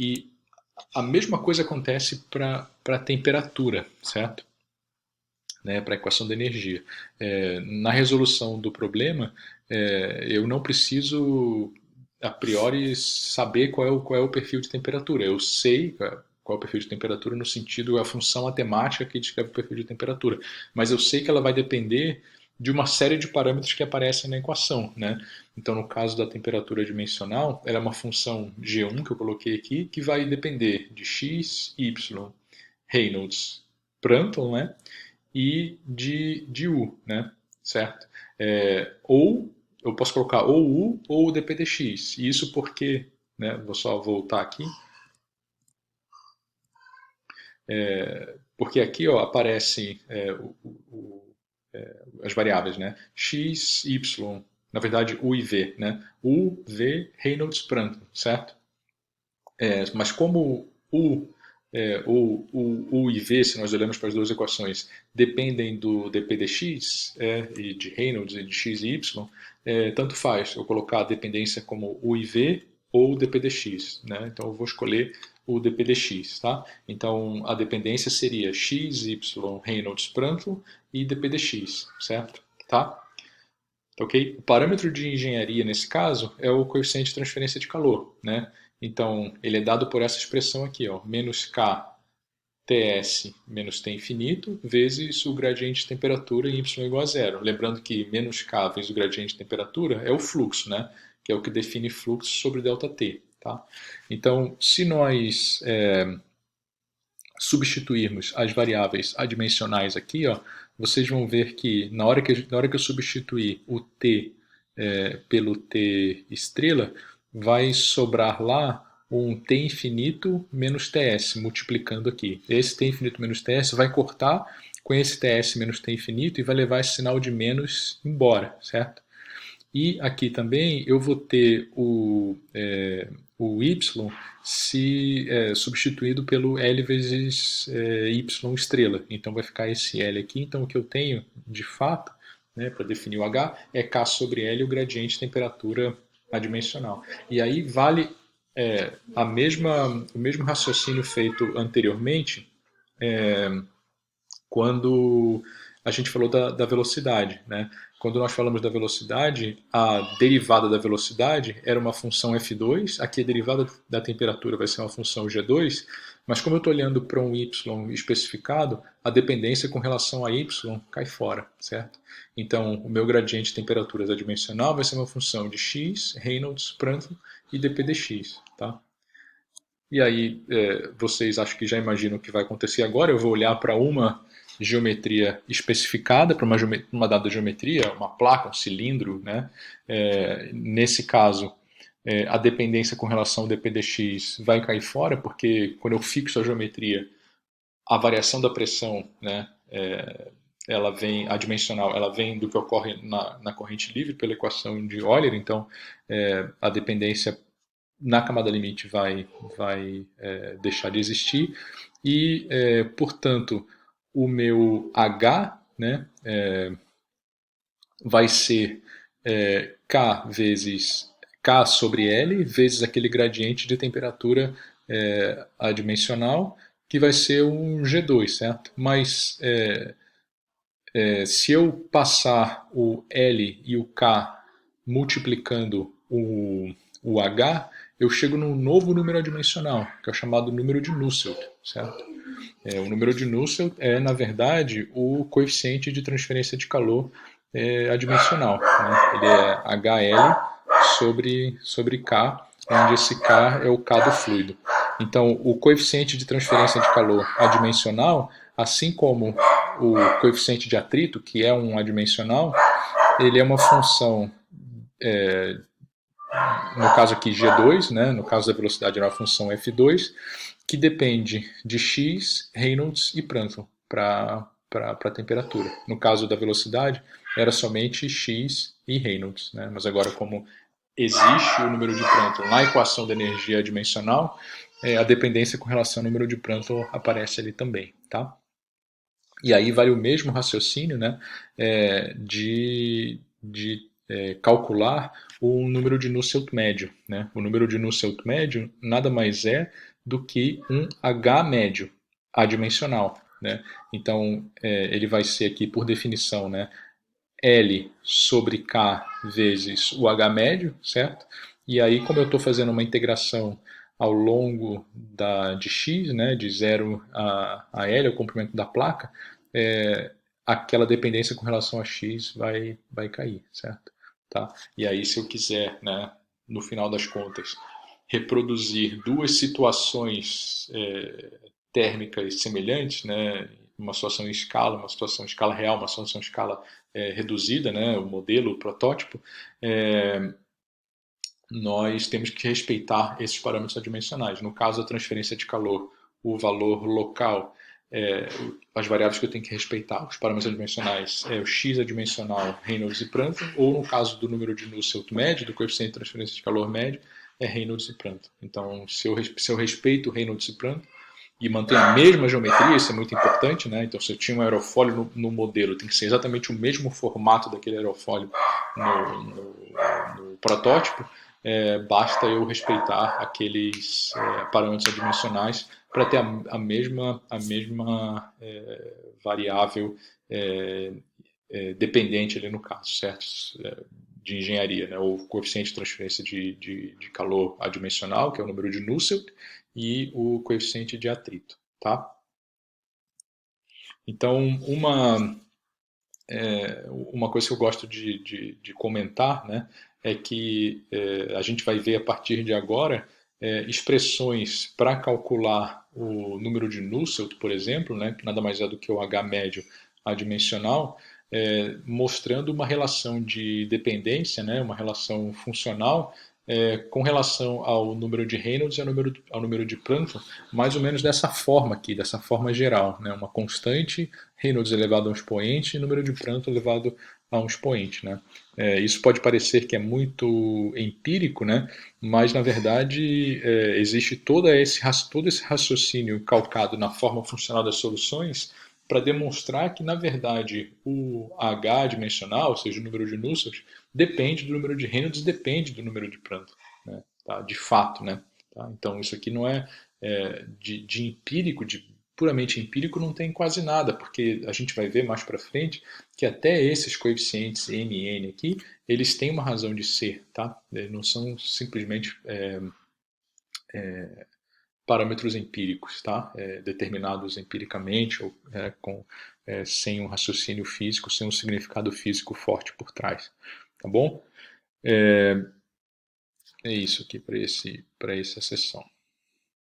E a mesma coisa acontece para a temperatura, certo? Né, para a equação da energia. Na resolução do problema, eu não preciso, a priori, saber qual é o perfil de temperatura. Eu sei qual é o perfil de temperatura no sentido, a função matemática que descreve o perfil de temperatura. Mas eu sei que ela vai depender de uma série de parâmetros que aparecem na equação. Né? Então, no caso da temperatura dimensional, ela é uma função G1 que eu coloquei aqui, que vai depender de x, y, Reynolds, Prandtl, né? E de U, né? Certo? Ou eu posso colocar ou U ou o dpdx. Isso porque, né? Vou só voltar aqui. Porque aqui ó, aparece as variáveis, né? X, Y, na verdade U e V, né? U, V, Reynolds, Prandtl, certo? Mas como o U e V, se nós olhamos para as duas equações, dependem do dpdx, e de Reynolds e de x e y, tanto faz eu colocar a dependência como U e V ou dpdx. Né? Então eu vou escolher o dpdx. Tá? Então a dependência seria x, y, Reynolds, Prandtl e dpdx, certo? Tá? Ok? O parâmetro de engenharia, nesse caso, é o coeficiente de transferência de calor. Né? Então, ele é dado por essa expressão aqui, ó, menos K Ts menos T infinito, vezes o gradiente de temperatura em y igual a zero. Lembrando que menos K vezes o gradiente de temperatura é o fluxo, né? Que é o que define fluxo sobre ΔT. Tá? Então, se nós substituirmos as variáveis adimensionais aqui, ó, vocês vão ver que na hora que eu substituir o t pelo t estrela, vai sobrar lá um t infinito menos ts, multiplicando aqui. Esse t infinito menos ts vai cortar com esse ts menos t infinito e vai levar esse sinal de menos embora, certo? E aqui também eu vou ter o y substituído pelo L vezes y estrela. Então vai ficar esse L aqui. Então o que eu tenho de fato, né, para definir o H, é K sobre L, o gradiente de temperatura adimensional. E aí vale o mesmo raciocínio feito anteriormente quando a gente falou da velocidade. Né? Quando nós falamos da velocidade, a derivada da velocidade era uma função f2, aqui a derivada da temperatura vai ser uma função g2, mas como eu estou olhando para um y especificado, a dependência com relação a y cai fora, certo? Então, o meu gradiente de temperaturas adimensional vai ser uma função de x, Reynolds, Prandtl e dp dx. Tá? E aí, vocês acho que já imaginam o que vai acontecer agora. Eu vou olhar para uma geometria especificada, para uma dada geometria, uma placa, um cilindro. Né? Nesse caso, a dependência com relação ao dpdx vai cair fora, porque quando eu fixo a geometria, a variação da pressão, né, ela vem, a dimensional, ela vem do que ocorre na corrente livre pela equação de Euler. Então, a dependência na camada limite vai deixar de existir e, portanto, o meu H, né, vai ser K vezes K sobre L vezes aquele gradiente de temperatura adimensional, que vai ser um G2, certo? Mas se eu passar o L e o K multiplicando o H, eu chego num novo número adimensional, que é o chamado número de Nusselt, certo? O número de Nusselt é, na verdade, o coeficiente de transferência de calor adimensional. Né? Ele é HL sobre K, onde esse K é o K do fluido. Então, o coeficiente de transferência de calor adimensional, assim como o coeficiente de atrito, que é um adimensional, ele é uma função, no caso aqui G2, né, no caso da velocidade é uma função F2, que depende de x, Reynolds e Prandtl para a temperatura. No caso da velocidade, era somente x e Reynolds. Né? Mas agora, como existe o número de Prandtl na equação da energia adimensional, a dependência com relação ao número de Prandtl aparece ali também. Tá? E aí vale o mesmo raciocínio, né, de calcular o número de Nusselt médio. Né? O número de Nusselt médio nada mais é do que um H médio adimensional, né? Então, ele vai ser aqui, por definição, né, L sobre K vezes o H médio, certo? E aí, como eu estou fazendo uma integração ao longo de X, né, de 0 a L, o comprimento da placa, aquela dependência com relação a X vai cair, certo? Tá? E aí, se eu quiser, né, no final das contas, reproduzir duas situações térmicas semelhantes, né, uma situação em escala, uma situação em escala real, uma situação em escala reduzida, né, o modelo, o protótipo, nós temos que respeitar esses parâmetros adimensionais. No caso da transferência de calor, o valor local, as variáveis que eu tenho que respeitar, os parâmetros adimensionais, o x adimensional Reynolds e Prandtl, ou no caso do número de Nusselt médio, do coeficiente de transferência de calor médio, é Reynolds e Prandtl. Então, se eu respeito Reynolds e Prandtl, e manter a mesma geometria, isso é muito importante, né? Então, se eu tinha um aerofólio no modelo, tem que ser exatamente o mesmo formato daquele aerofólio no protótipo, basta eu respeitar aqueles parâmetros adimensionais para ter a mesma variável dependente ali no caso, certo? De engenharia, né? O coeficiente de transferência de calor adimensional, que é o número de Nusselt, e o coeficiente de atrito, tá? Então, uma coisa que eu gosto de comentar, né, é que a gente vai ver a partir de agora expressões para calcular o número de Nusselt, por exemplo, né, que nada mais é do que o H médio adimensional, mostrando uma relação de dependência, né, uma relação funcional com relação ao número de Reynolds e ao número de Prandtl, mais ou menos dessa forma aqui, dessa forma geral, né, uma constante Reynolds elevado a um expoente e número de Prandtl elevado a um expoente, né? Isso pode parecer que é muito empírico, né? Mas na verdade existe todo esse raciocínio calcado na forma funcional das soluções para demonstrar que na verdade o H dimensional, ou seja, o número de Nusselt, depende do número de Reynolds, depende do número de Prandtl, né? Tá? De fato, né? Tá? Então isso aqui não de empírico, de puramente empírico não tem quase nada, porque a gente vai ver mais para frente que até esses coeficientes M e N aqui, eles têm uma razão de ser, tá? Eles não são simplesmente parâmetros empíricos, tá? Determinados empiricamente ou sem um raciocínio físico, sem um significado físico forte por trás, tá bom? É isso aqui para essa sessão.